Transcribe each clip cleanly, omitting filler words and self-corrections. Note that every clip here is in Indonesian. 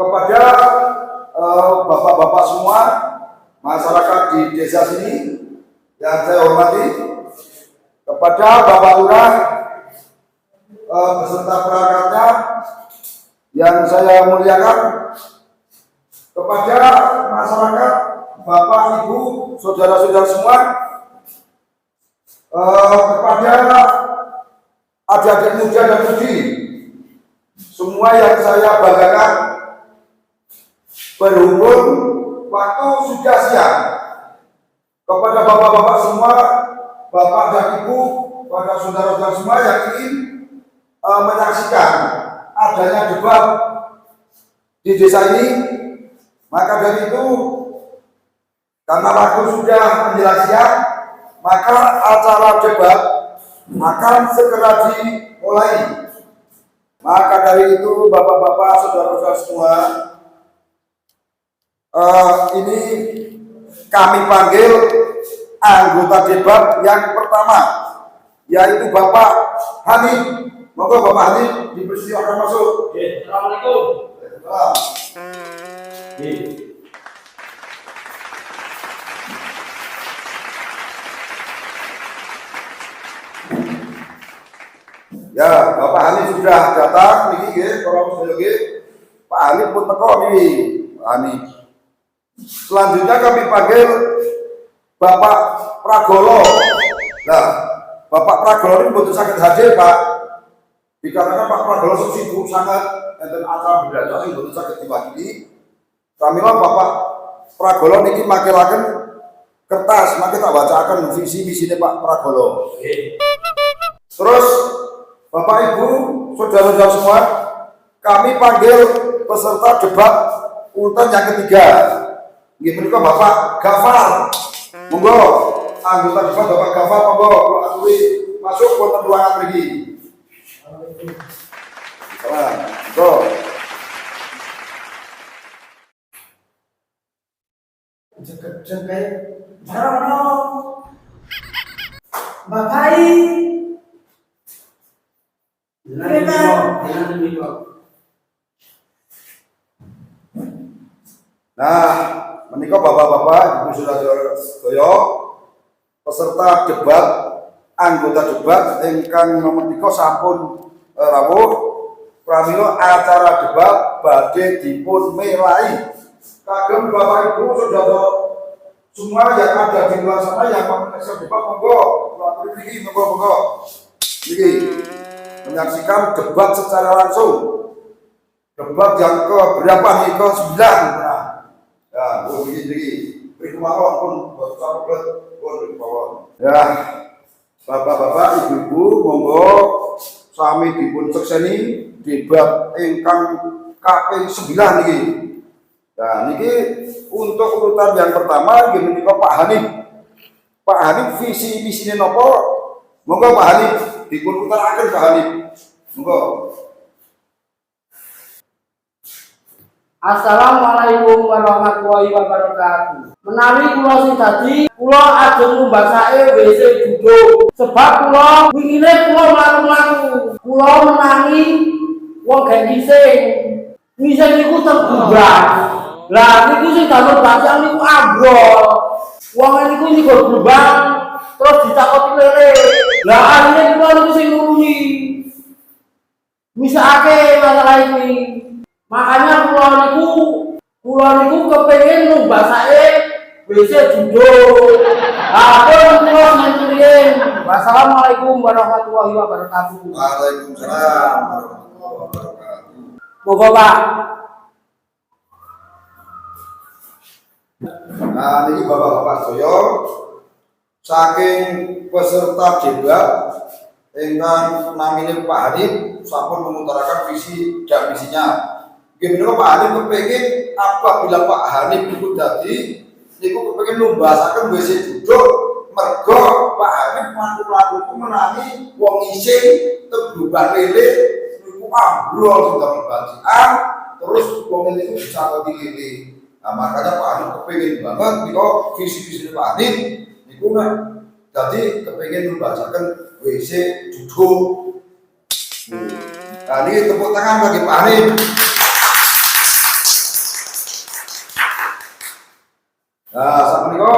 kepada bapak-bapak semua masyarakat di desa sini yang saya hormati, kepada Bapak Lurah beserta perangkatnya yang saya muliakan, kepada masyarakat, Bapak, Ibu, saudara-saudara semua, kepada adik-adik muda dan mudi semua yang saya banggakan, berhubung waktu sudah siang, kepada bapak-bapak semua, bapak dan ibu, pada saudara-saudara semua yang ingin menyaksikan adanya debat di desa ini, maka dari itu karena waktu sudah menjelang siang, maka acara debat akan segera dimulai. Maka dari itu bapak-bapak, saudara-saudara semua, ini kami panggil anggota debat yang pertama, yaitu Bapak Hanif. Monggo Bapak Hanif dipersilakan masuk. Assalamualaikum. Ya, Bapak Hanif sudah datang niki nggih, para sedherek. Pak Hanif pun teko niki, Pak Hanif. Selanjutnya kami panggil Bapak Pragolo. Nah, Bapak Pragolo ini betul sakit hadir, Pak. Dikarenakan Pak Pragolo sibuk sangat enten acara belajar sing betul sakit diwakili. Kami lah Bapak Pragolo niki makelaken kertas, maka tak bacakan visi misinya Pak Pragolo. Terus Bapak Ibu, saudara-saudara semua, kami panggil peserta debat urutan yang ketiga. Ini menika Bapak Gafar. Monggo anggota debat Bapak Gafar, monggo aturi masuk wonten ruangan mriki. Monggo. Jeket-jeket Barono Bapai Nah, menika bapak-bapak, ibu saudara-saudara, peserta debat, anggota debat ingkang nomor 3 sampun rawuh. Pramila acara debat badhe dipun melai. Kagem Bapak Ibu saudara semua yang ada di luar sana yang menyaksikan debat, monggo lapor niki, monggo niki menyaksikan debat secara langsung. Debat yang ke berapa nih? Ke 9. Ya, begini, perikmawon pun sampai pun ya, bapak-bapak, ibu-ibu, monggo sami dipun sekseni debat ingkang kaping 9 niki. Nah, niki untuk urutan yang pertama gini Pak Hanif. Pak Hanif visi misinya nopo? Monggo Pak Hanif dipun utaraken Pak Hanif. Monggo. Assalamualaikum warahmatullahi wabarakatuh. Menawi kula sing dadi kula ajeng ngumbasake WC duduk. Sebab kula wingine kula mlaku-mlaku. Kula menangi wong gak ngising. Ngising niku tergubah. Lah niku sing damel bacaan niku ambrol. Wong niku niku glubang terus dicakoti lele. Lah akhirnya kula niku sing nulungi. Misake masalah ini. Makanya kula niku kepengin numbasake WC duduk. Ampun kula ngenturiin. Wassalamualaikum warahmatullahi wabarakatuh. Waalaikumsalam warahmatullahi wabarakatuh. Monggo Pak. Nah, ini bapak-bapak saya saking peserta debat ingkang namine Pak Hanif sampun mengutarakan visi dan misinya. Gimana Pak Hanif kepengin apabila Pak Hanif itu dadi niku kepengin numbasaken WC duduk mergo Pak Hanif mlaku-mlaku menangi wong ngising teglubang lele niku ambrol sing damel bacaan terus wong niku dicakoti lele. Nah, makanya Pak Hanif kepengin banget niku visi-visi Pak Hanif niku dadi kepengin numbasaken WC duduk. Nah, ini tepuk tangan bagi Pak Hanif. Nah, sapunika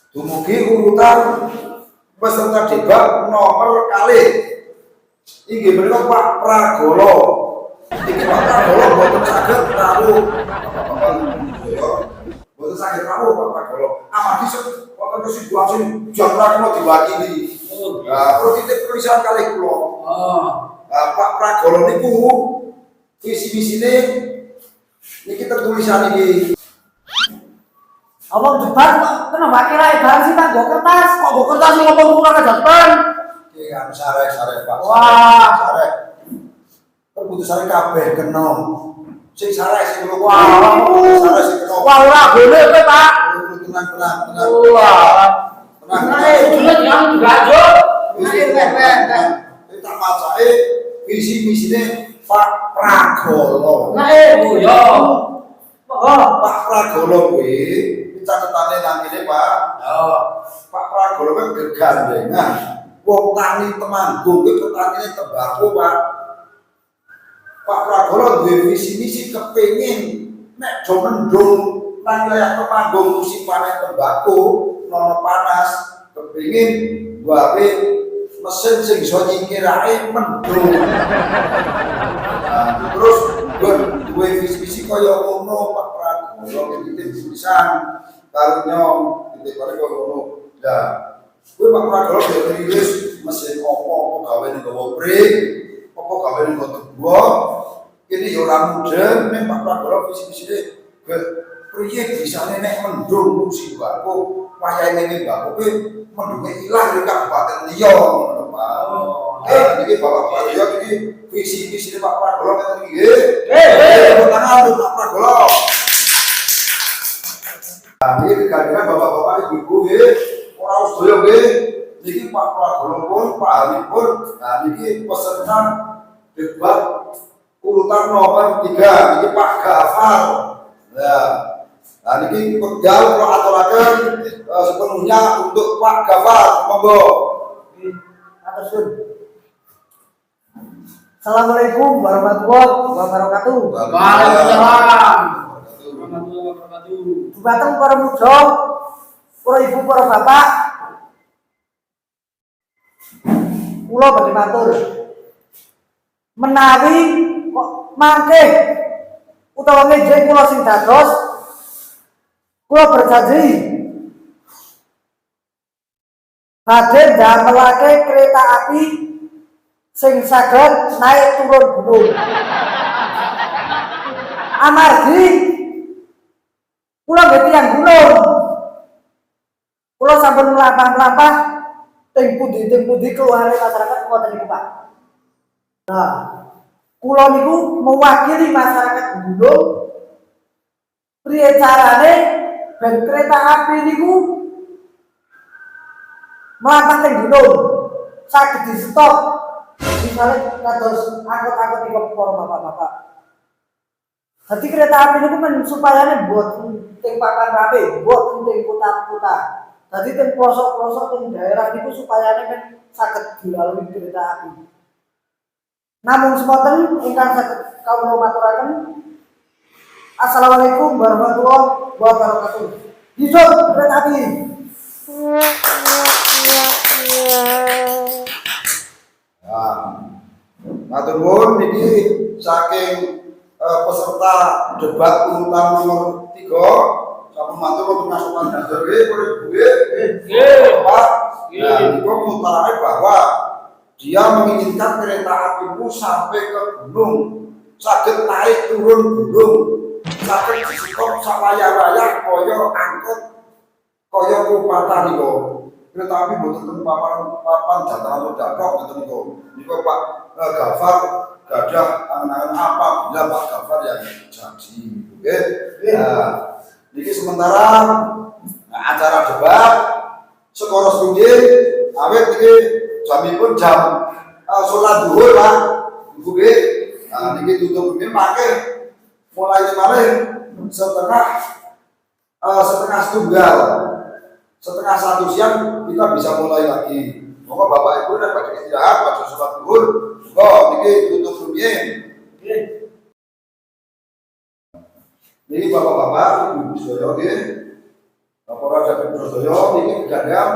dumugi urutan peserta debat nomor kali. Inggih menika Pak Pragolo. Iki Pak Pragolo boten saged rawuh. Boten saged rawuh Pak Pragolo. Amargi wonten situasi jangkrak diwakili. Nah, perlu titip tulisan kali kula. Pak Pragolo niku visi misine niki tertulisan iki. Abang debat kok kenapa kira edan sih Pak? Bawa kertas. Kok bukan tadi ngomong kurang ke depan? Iki kan sare-sare Pak. Wah. Sare. Keputusane kabeh kena. Sing sare sing lho. Wah. Sare sing kena. Wah, ora boleh kowe, Pak. Tenang. Wah. Tenang. Dulu yang dilanjut. Kita macake visi misine Pak Pragolo. Nah, oh ya. Pak Pragolo kuwi catetane nang kene Pak. Pak Pragolo kan gegandengan wong tani Temanggung kuwi petani tembakau Pak. Pak Pragolo duwe visi misi kepengin nek do mendung nang wilayah Temanggung musim panen tembakau nono panas kepengin gawe mesin sing iso nyingkirake mendung. Terus duwe visi kaya ngono Pak Pragolo iki tulisan karo nyong titik karo ngono. Lah, kuwi Pak Pragolo ditulis mesin opo gawe ning gawa pring, opo gawe ning tebuh. Ini yo ora mudeng ning Pak Pragolo visi-visine priye bisane nek mendung musim bako wayahe ngene bako kuwi mendunge ilang ning kabupaten liya ngono Pak. Iki Bapak yo iki visi-visine Pak Pragolo ngene iki nggih. Tangan Pak Pragolo. Ini kadang bapak-bapak ibu-ibu nggih, ora sedaya nggih. Niki Pak Pragolo pun, Pak Halim pun, nah niki peserta debat urutan nomor 3, niki Pak Gafar. Nah niki pedal kula aturaken sepenuhnya untuk Pak Gafar, monggo. Atur sun. Assalamualaikum warahmatullahi wabarakatuh. Waalaikumsalam. Dumateng para muda, para ibu, para bapak, kula badhe matur. Menawi kok mangke utawa nggih kula sing dados, kula berjanji badhe ndamelake kereta api sing saged naik turun gunung. Amargi kula nggih tiyang gunung. Kula sampun mlampah-mlampah teng pundi keluare masyarakat wonten niku, Pak. Nah, kula niku mewakili masyarakat gunung. Priye carane ben kereta api niku mlampah teng gunung saged di stop. Misalnya kados angkot-angkot iki para bapak-bapak. Jadi kereta api itu kan supaya buat ting papan rapi, buat ting kota-kota. Jadi ting pelosok-pelosok ting daerah itu supaya kan sakit dilalui kereta api. Namun semonten ingkang saged kawula maturaken. Assalamualaikum warahmatullahi wabarakatuh. Hidup kereta api. Matur nuwun niki saking peserta debat urutan nomor 3 sampun matur wonten masukan dasar nggih para ibu nggih Pak. Nah niku mutarake bahwa dia menginginkan kereta api itu sampai ke gunung, saged naik turun gunung, saged stop sawaya-waya kaya angkot kaya kupatan niku. Kereta api mboten ten papan dataran Dakrok ngoten niku. Niku Pak Gafar gadah angan-angan apa bila Pak Gafar yang janji. Oke. Nah, niki sementara acara debat sekoro setunggal awet niki jamipun jam salat zuhur Pak. Ibu nggih. Nah niki tutup nggih mangke mulai kemarin setengah setunggal. Setengah 1 siang kita bisa mulai lagi. Moga Bapak Ibu dan pada istirahat pada sholat zuhur. Kok niki tutup rumiyin. Ini bapak-bapak, ibu-ibu sedaya nggih. Laporan dari Surabaya ini kadang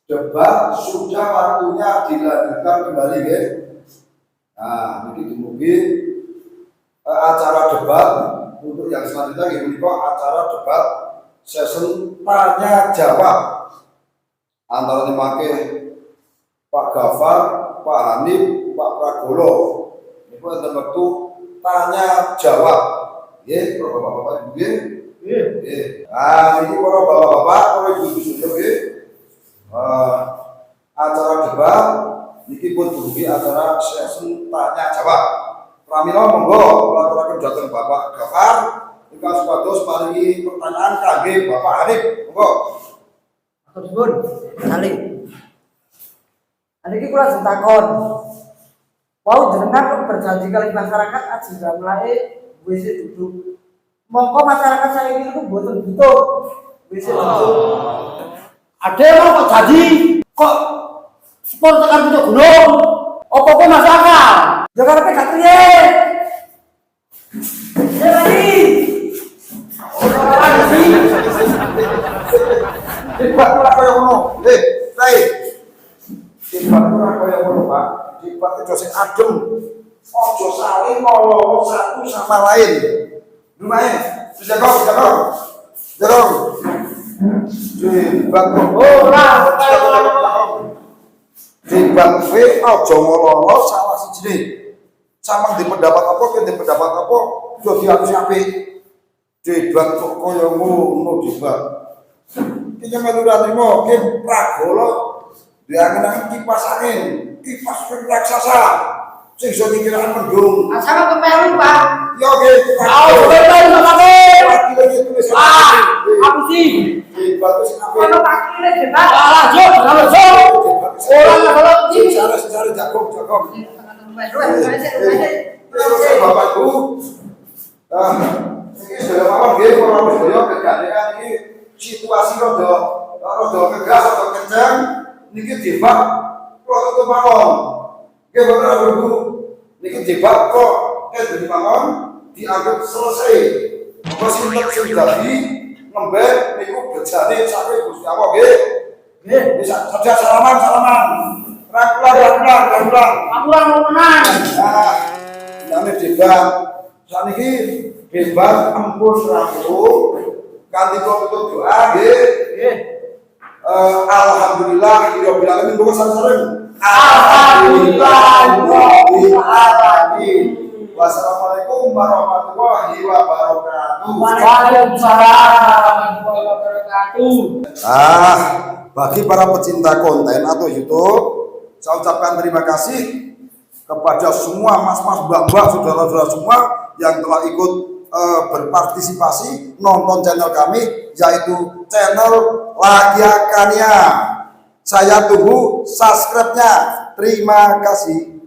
debat sudah waktunya dilanjutkan kembali nggih. Nah, ini mungkin acara debat untuk yang selanjutnya ini acara debat sesi tanya jawab antara dipakai Pak Gafar, Pak Hanif, Pak Pragowo. Itu ada waktu tanya jawab. Ya, bapak-bapak ibu. Nah, ini para bapak-bapak, para ibu-ibu nggih. Acara debat niki pun dugi acara sesi tanya jawab. Pramila monggo laporaken dhateng Bapak Gafar ingkang supados paringi pertanyaan kangge Bapak Hanif. Monggo. Matur suwun, saling. Niki kula ajeng takon. Wau jenengan pun berjanji kali masyarakat ajeng mulai WC duduk. Mongko masyarakat saya ini itu boten butuh WC duduk. Ada yang kok jadi kok sport tekan pucuk gunung? Apa-apa masuk akal? Ya karepe gak priye. Ya lagi. Orang sih. Debat ora kaya ngono. Sae. Debat ora kaya ngono, Pak. Debat itu sing adem. Ojo saling ngomong satu sama lain. Lumayan. Jaga. Debat Ora kaya ngono. debat kowe aja ngololo salah siji. Samang di pendapat apa, kowe di pendapat apa, yo diatus apik. Debat kok kaya ngono debat. Iki melu ra trimo, ki Pragowo diangen-angen kipas angin, kipas raksasa. Sing iso dikirakan mendung. Asal kepelu, Pak. Yo nggih. Ayo betul sama aku sih. Debat wis Ono pakile debat. Lanjut. Orang kalau secara jagung. Bapakku, ini sudah mawon nggih para sedaya kegandengan iki situasi rada kegas atau kencang niki debat kok tutup mawon. Nggih bener Bu. Niki debat kok dadi mawon dianggap selesai. Apa sinten sing dadi ngembek niku bejane sampe Gusti Allah nggih. Nggih, bisa saja salaman. Pelan. aku orang mau menang. Nah, ini debat. Saat ini debat ampun rampung. Kanthi tutup doa, nggih. Alhamdulillah, rabbil alamin. Bogo sareng-sareng. Alhamdulillahirabbil alamin. Wassalamualaikum warahmatullahi wabarakatuh. Waalaikumsalam warahmatullahi wabarakatuh. Bagi para pecinta konten atau YouTube, saya ucapkan terima kasih kepada semua mas-mas, mbak-mbak, saudara-saudara semua yang telah ikut berpartisipasi nonton channel kami, yaitu channel Lagiakania. Saya tunggu subscribe-nya. Terima kasih.